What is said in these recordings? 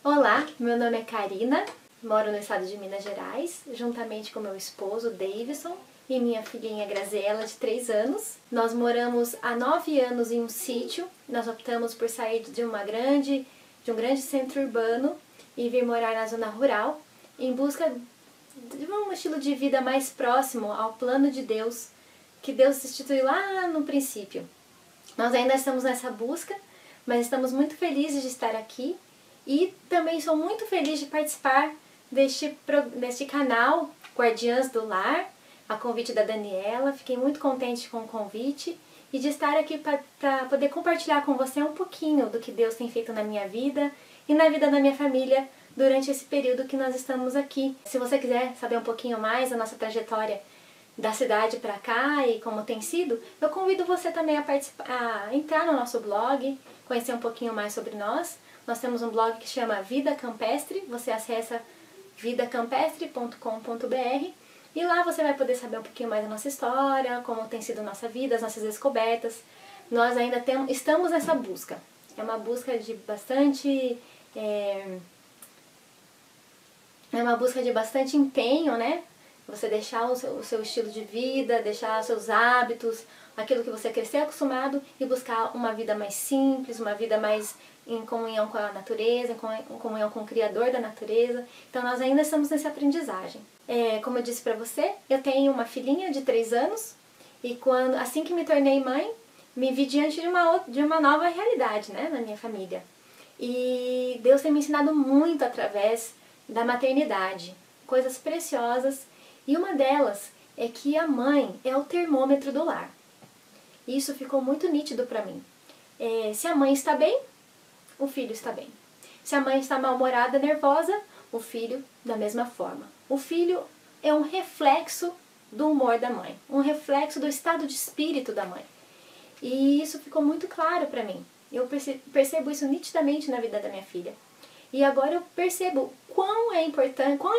Olá, meu nome é Karina, moro no estado de Minas Gerais, juntamente com meu esposo, Davidson, e minha filhinha Graziela, de 3 anos. Nós moramos há 9 anos em um sítio. Nós optamos por sair de um grande centro urbano e vir morar na zona rural, em busca de um estilo de vida mais próximo ao plano de Deus, que Deus instituiu lá no princípio. Nós ainda estamos nessa busca, mas estamos muito felizes de estar aqui e também sou muito feliz de participar deste canal Guardiãs do Lar, a convite da Daniela. Fiquei muito contente com o convite e de estar aqui para poder compartilhar com você um pouquinho do que Deus tem feito na minha vida e na vida da minha família durante esse período que nós estamos aqui. Se você quiser saber um pouquinho mais da nossa trajetória da cidade para cá e como tem sido, eu convido você também a entrar no nosso blog, conhecer um pouquinho mais sobre nós. Nós temos um blog que chama Vida Campestre, você acessa vidacampestre.com.br e lá você vai poder saber um pouquinho mais da nossa história, como tem sido a nossa vida, as nossas descobertas. Nós ainda estamos nessa busca. É uma busca de bastante empenho, né? Você deixar o seu estilo de vida, deixar os seus hábitos, aquilo que você cresceu acostumado e buscar uma vida mais simples, uma vida mais em comunhão com a natureza, em comunhão com o Criador da natureza. Então nós ainda estamos nessa aprendizagem. Como eu disse pra você, eu tenho uma filhinha de 3 anos e assim que me tornei mãe, me vi diante de uma nova realidade, né, na minha família. E Deus tem me ensinado muito através da maternidade, coisas preciosas, e uma delas é que a mãe é o termômetro do lar. Isso ficou muito nítido para mim. Se a mãe está bem, o filho está bem. Se a mãe está mal-humorada, nervosa, o filho da mesma forma. O filho é um reflexo do humor da mãe, um reflexo do estado de espírito da mãe. E isso ficou muito claro para mim. Eu percebo isso nitidamente na vida da minha filha. E agora eu percebo quão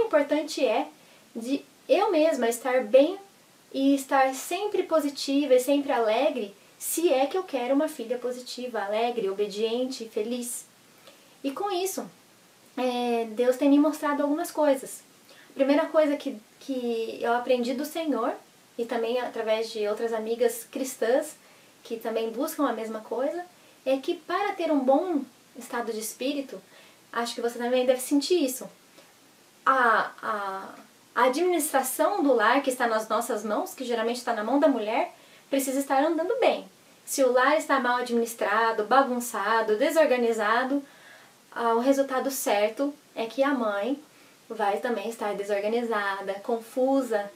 importante é de eu mesma estar bem e estar sempre positiva e sempre alegre, se é que eu quero uma filha positiva, alegre, obediente, feliz. E com isso, Deus tem me mostrado algumas coisas. A primeira coisa que eu aprendi do Senhor, e também através de outras amigas cristãs que também buscam a mesma coisa, é que para ter um bom estado de espírito, acho que você também deve sentir isso. A administração do lar que está nas nossas mãos, que geralmente está na mão da mulher, precisa estar andando bem. Se o lar está mal administrado, bagunçado, desorganizado, o resultado certo é que a mãe vai também estar desorganizada, confusa,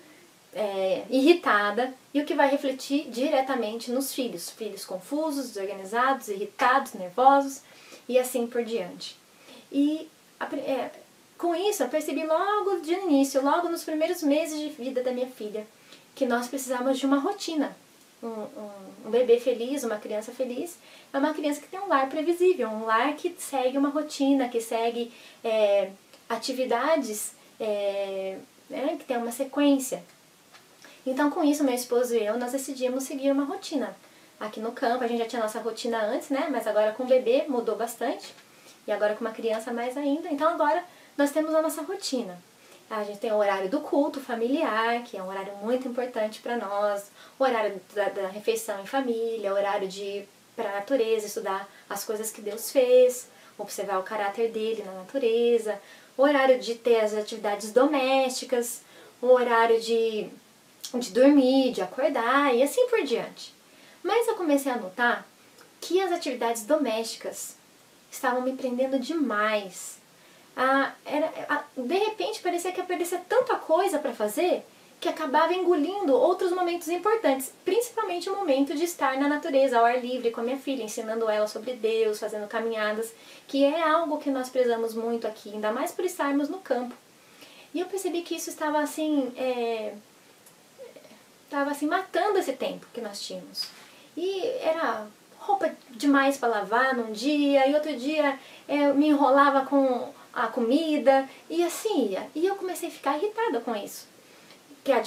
irritada, e o que vai refletir diretamente nos filhos. Filhos confusos, desorganizados, irritados, nervosos e assim por diante. E com isso eu percebi logo de início, logo nos primeiros meses de vida da minha filha, que nós precisávamos de uma rotina. Um bebê feliz, uma criança feliz, é uma criança que tem um lar previsível, um lar que segue uma rotina, que segue atividades, que tem uma sequência. Então com isso meu esposo e eu, nós decidimos seguir uma rotina. Aqui no campo, a gente já tinha nossa rotina antes, né? Mas agora com o bebê mudou bastante. E agora com uma criança mais ainda. Então agora nós temos a nossa rotina. A gente tem o horário do culto familiar, que é um horário muito importante para nós. O horário da refeição em família, o horário de ir para a natureza, estudar as coisas que Deus fez, observar o caráter dele na natureza. O horário de ter as atividades domésticas, o horário de dormir, de acordar e assim por diante. Mas eu comecei a notar que as atividades domésticas estavam me prendendo demais. De repente parecia que aparecia tanta coisa para fazer que acabava engolindo outros momentos importantes, principalmente o momento de estar na natureza, ao ar livre com a minha filha, ensinando ela sobre Deus, fazendo caminhadas, que é algo que nós prezamos muito aqui, ainda mais por estarmos no campo. E eu percebi que isso estava assim matando esse tempo que nós tínhamos. E era roupa demais para lavar num dia, e outro dia eu me enrolava com a comida, e assim ia. E eu comecei a ficar irritada com isso. Que a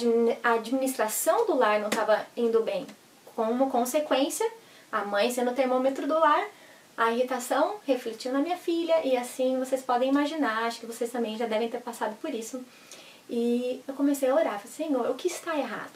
administração do lar não estava indo bem. Como consequência, a mãe sendo o termômetro do lar, A irritação refletiu na minha filha e assim vocês podem imaginar, acho que vocês também já devem ter passado por isso. E eu comecei a orar, falei, Senhor, o que está errado?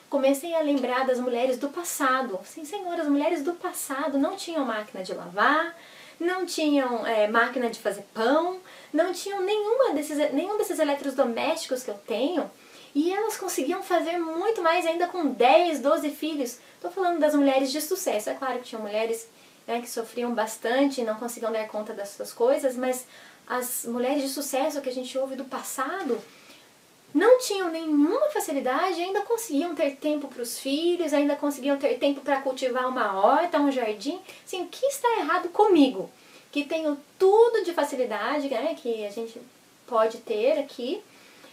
Comecei a lembrar das mulheres do passado. Sim, Senhor, as mulheres do passado não tinham máquina de lavar, não tinham máquina de fazer pão, não tinham nenhum desses eletrodomésticos que eu tenho. E elas conseguiam fazer muito mais ainda com 10, 12 filhos. Estou falando das mulheres de sucesso. É claro que tinham mulheres que sofriam bastante e não conseguiam dar conta das suas coisas, mas as mulheres de sucesso que a gente ouve do passado não tinham nenhuma facilidade, ainda conseguiam ter tempo para os filhos, ainda conseguiam ter tempo para cultivar uma horta, um jardim. Assim, o que está errado comigo? Que tenho tudo de facilidade, né, que a gente pode ter aqui,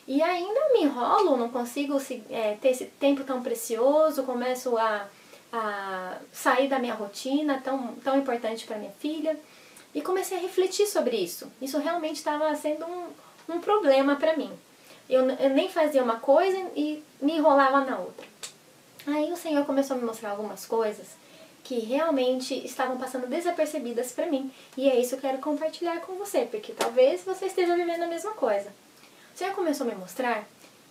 e ainda me enrolo, não consigo ter esse tempo tão precioso, começo a sair da minha rotina tão importante para minha filha. E comecei a refletir sobre isso. Isso realmente estava sendo um problema para mim. Eu nem fazia uma coisa e me enrolava na outra. Aí o Senhor começou a me mostrar algumas coisas que realmente estavam passando desapercebidas para mim. E é isso que eu quero compartilhar com você, porque talvez você esteja vivendo a mesma coisa. O Senhor começou a me mostrar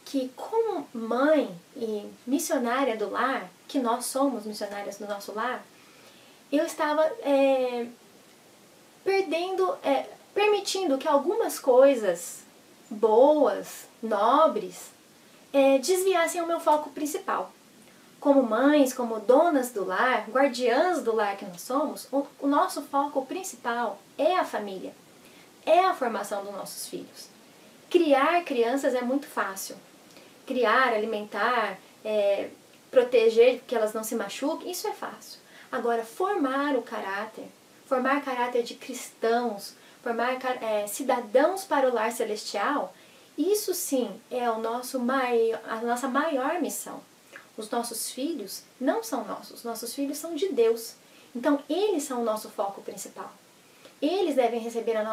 que como mãe e missionária do lar, que nós somos missionárias do nosso lar, eu estava permitindo que algumas coisas boas, nobres, desviassem o meu foco principal. Como mães, como donas do lar, guardiãs do lar que nós somos, o nosso foco principal é a família, é a formação dos nossos filhos. Criar crianças é muito fácil. Criar, alimentar, proteger que elas não se machuquem, isso é fácil. Agora, formar caráter de cristãos, formar cidadãos para o lar celestial, isso sim é a nossa maior missão. Os nossos filhos não são nossos filhos são de Deus. Então, eles são o nosso foco principal. Eles devem receber a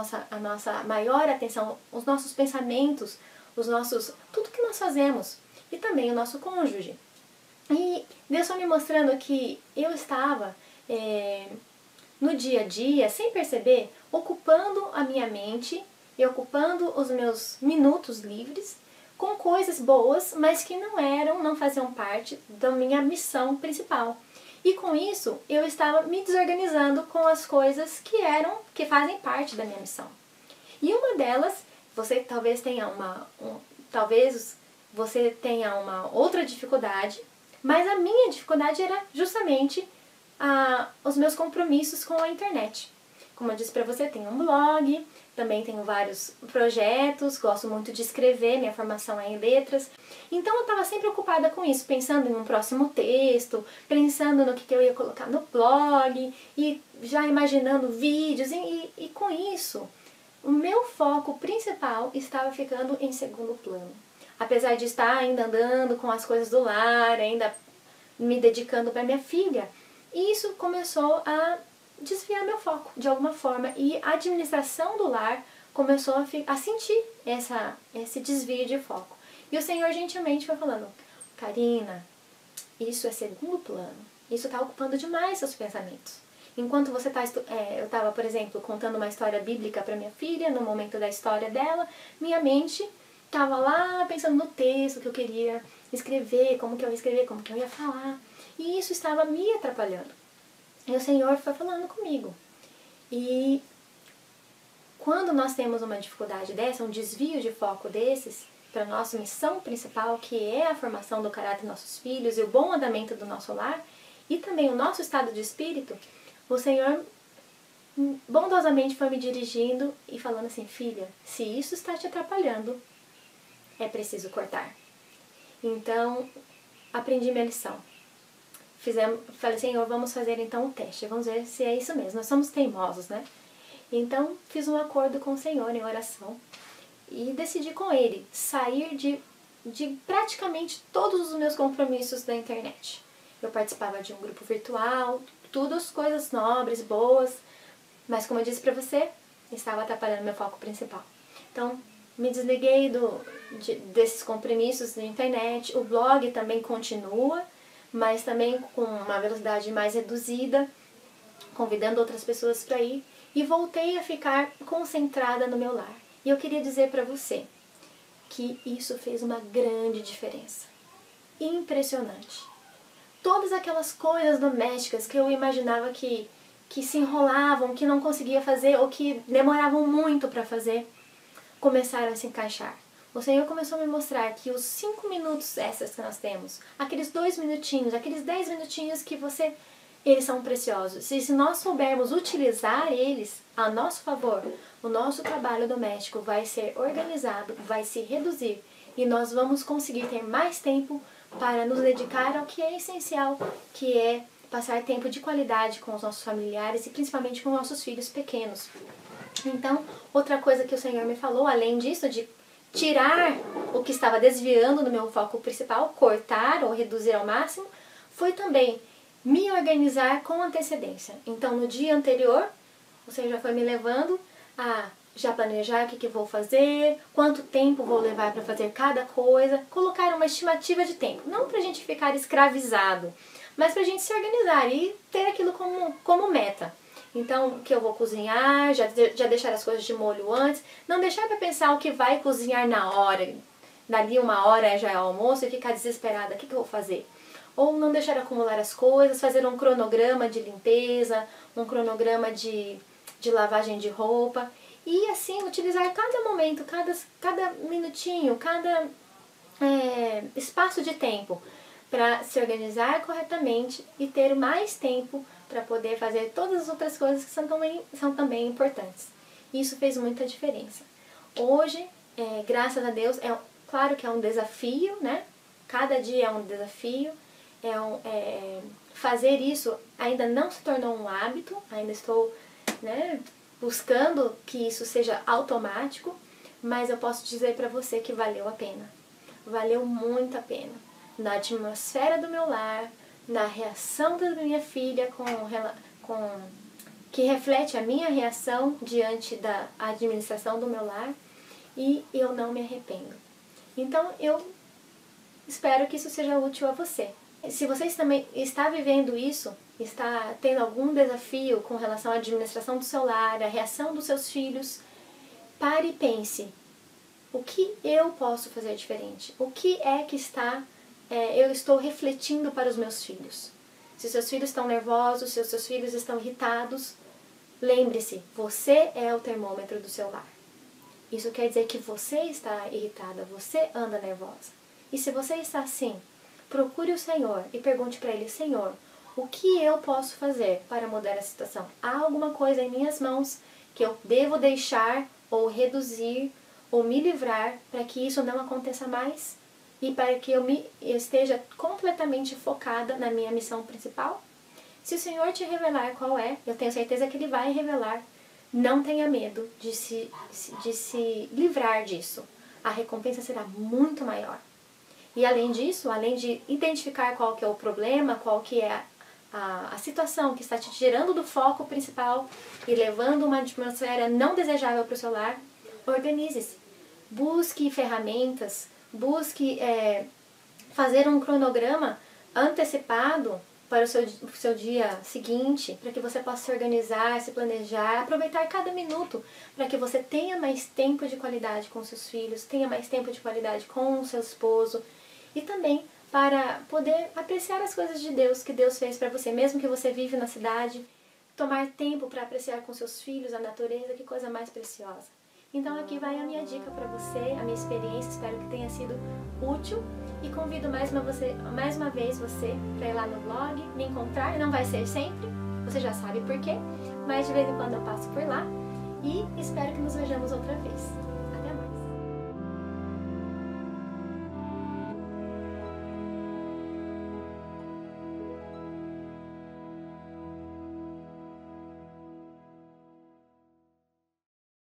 nossa maior atenção, os nossos pensamentos, tudo que nós fazemos, e também o nosso cônjuge. E Deus foi me mostrando que eu estava, no dia a dia, sem perceber, ocupando a minha mente e ocupando os meus minutos livres com coisas boas, mas que não faziam parte da minha missão principal. E com isso, eu estava me desorganizando com as coisas que fazem parte da minha missão. E uma delas, você talvez tenha uma outra dificuldade, mas a minha dificuldade era justamente os meus compromissos com a internet. Como eu disse para você, tenho um blog, também tenho vários projetos, gosto muito de escrever, minha formação é em letras. Então eu estava sempre ocupada com isso, pensando em um próximo texto, pensando no que eu ia colocar no blog, e já imaginando vídeos, e com isso, o meu foco principal estava ficando em segundo plano. Apesar de estar ainda andando com as coisas do lar, ainda me dedicando para minha filha, isso começou a desviar meu foco de alguma forma, e a administração do lar começou a sentir esse desvio de foco. E o Senhor gentilmente foi falando, Karina, isso é segundo plano, isso está ocupando demais seus pensamentos. Enquanto você está, eu estava, por exemplo, contando uma história bíblica para minha filha, no momento da história dela, minha mente estava lá pensando no texto que eu queria escrever, como que eu ia escrever, como que eu ia falar, e isso estava me atrapalhando. E o Senhor foi falando comigo. E quando nós temos uma dificuldade dessa, um desvio de foco desses, para a nossa missão principal, que é a formação do caráter dos nossos filhos e o bom andamento do nosso lar, e também o nosso estado de espírito, o Senhor bondosamente foi me dirigindo e falando assim, filha, se isso está te atrapalhando, é preciso cortar. Então, aprendi minha lição. Falei, Senhor, vamos fazer então um teste, vamos ver se é isso mesmo. Nós somos teimosos, né? Então, fiz um acordo com o Senhor em oração e decidi com Ele sair de praticamente todos os meus compromissos da internet. Eu participava de um grupo virtual, tudo as coisas nobres, boas, mas como eu disse pra você, estava atrapalhando meu foco principal. Então, me desliguei desses compromissos da internet, o blog também continua, mas também com uma velocidade mais reduzida. convidando outras pessoas para ir, e voltei a ficar concentrada no meu lar. E eu queria dizer para você que isso fez uma grande diferença. Impressionante. Todas aquelas coisas domésticas que eu imaginava que se enrolavam, que não conseguia fazer ou que demoravam muito para fazer, começaram a se encaixar. O Senhor começou a me mostrar que os 5 minutos extras que nós temos, aqueles 2 minutinhos, aqueles 10 minutinhos que eles são preciosos. E se nós soubermos utilizar eles a nosso favor, o nosso trabalho doméstico vai ser organizado, vai se reduzir e nós vamos conseguir ter mais tempo para nos dedicar ao que é essencial, que é passar tempo de qualidade com os nossos familiares e principalmente com os nossos filhos pequenos. Então, outra coisa que o Senhor me falou, além disso, de tirar o que estava desviando do meu foco principal, cortar ou reduzir ao máximo, foi também me organizar com antecedência. Então, no dia anterior, o Senhor já foi me levando a já planejar o que vou fazer, quanto tempo vou levar para fazer cada coisa, colocar uma estimativa de tempo. Não para a gente ficar escravizado, mas para a gente se organizar e ter aquilo como meta. Então, o que eu vou cozinhar, já deixar as coisas de molho antes, não deixar para pensar o que vai cozinhar na hora, dali 1 hora já é almoço e ficar desesperada, o que eu vou fazer? Ou não deixar acumular as coisas, fazer um cronograma de limpeza, um cronograma de lavagem de roupa e assim utilizar cada momento, cada minutinho, cada espaço de tempo para se organizar corretamente e ter mais tempo para poder fazer todas as outras coisas que são também importantes. Isso fez muita diferença. Hoje, graças a Deus, claro que é um desafio, né? Cada dia é um desafio. Fazer isso ainda não se tornou um hábito, ainda estou, né, buscando que isso seja automático, mas eu posso dizer para você que valeu a pena. Valeu muito a pena. Na atmosfera do meu lar, na reação da minha filha, que reflete a minha reação diante da administração do meu lar, e eu não me arrependo. Então, eu espero que isso seja útil a você. Se você também está vivendo isso, está tendo algum desafio com relação à administração do seu lar, à reação dos seus filhos, pare e pense, o que eu posso fazer diferente? O que é que eu estou refletindo para os meus filhos? Se seus filhos estão nervosos, se os seus filhos estão irritados, lembre-se, você é o termômetro do seu lar. Isso quer dizer que você está irritada, você anda nervosa. E se você está assim, procure o Senhor e pergunte para Ele, Senhor, o que eu posso fazer para mudar a situação? Há alguma coisa em minhas mãos que eu devo deixar ou reduzir ou me livrar para que isso não aconteça mais? E para que eu esteja completamente focada na minha missão principal? Se o Senhor te revelar qual é, eu tenho certeza que Ele vai revelar. Não tenha medo de se livrar disso. A recompensa será muito maior. E além disso, além de identificar qual que é o problema, qual que é a situação que está te tirando do foco principal e levando uma atmosfera não desejável para o seu lar, organize-se. Busque ferramentas, busque fazer um cronograma antecipado para o seu dia seguinte, para que você possa se organizar, se planejar, aproveitar cada minuto, para que você tenha mais tempo de qualidade com seus filhos, tenha mais tempo de qualidade com o seu esposo e também para poder apreciar as coisas de Deus que Deus fez para você, mesmo que você vive na cidade, tomar tempo para apreciar com seus filhos a natureza, que coisa mais preciosa. Então aqui vai a minha dica para você, a minha experiência, espero que tenha sido útil e convido mais uma vez você para ir lá no blog, me encontrar, não vai ser sempre, você já sabe por quê, mas de vez em quando eu passo por lá e espero que nos vejamos outra vez.